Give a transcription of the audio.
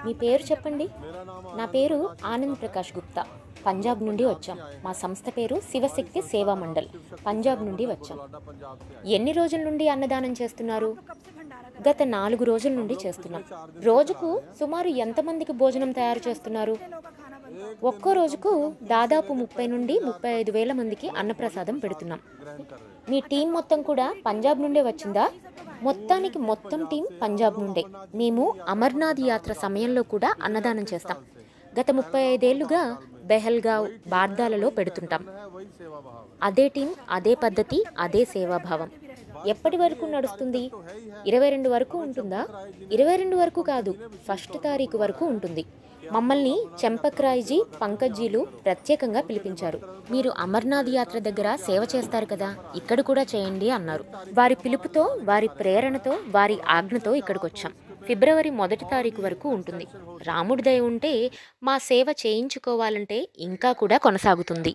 మీ పేరు చెప్పండి? నా పేరు ఆనంద్ ప్రకాష్ గుప్తా. పంజాబ్ నుండి వచ్చాం. మా సంస్థ పేరు శివశక్తి సేవా మండల్. పంజాబ్ నుండి వచ్చాం. ఎన్ని రోజుల నుండి అన్నదానం చేస్తున్నారు? గత 4 రోజుల నుండి చేస్తున్నాం. రోజుకు సుమారు ఎంతమందికి భోజనం తయారు చేస్తున్నారు? ఒక్కో రోజుకు దాదాపు 30 నుండి 35 వేల మందికి అన్నప్రసాదం పెడుతున్నాం. మీ టీం మొత్తం కూడా పంజాబ్ నుండే వచ్చిందా? మొత్తానికి మొత్తం టీం పంజాబ్ నుండే. మేము అమర్నాథ్ యాత్ర సమయంలో కూడా అన్నదానం చేస్తాం. గత 35 ఏళ్లుగా బెహల్గావ్, బార్దాలలో పెడుతుంటాం. అదే టీం, అదే పద్ధతి, అదే సేవాభావం. ఎప్పటి వరకు నడుస్తుంది? 22 వరకు ఉంటుందా? 22 వరకు కాదు, 1 తారీఖు వరకు ఉంటుంది. మమ్మల్ని చంపక్రాయ్జీ, పంకజ్జీలు ప్రత్యేకంగా పిలిపించారు. మీరు అమర్నాథ్ యాత్ర దగ్గర సేవ చేస్తారు కదా, ఇక్కడ కూడా చేయండి అన్నారు. వారి పిలుపుతో, వారి ప్రేరణతో, వారి ఆజ్ఞతో ఇక్కడికొచ్చాం. ఫిబ్రవరి 1 తారీఖు వరకు ఉంటుంది. రాముడి దయ ఉంటే మా సేవ చేయించుకోవాలంటే ఇంకా కూడా కొనసాగుతుంది.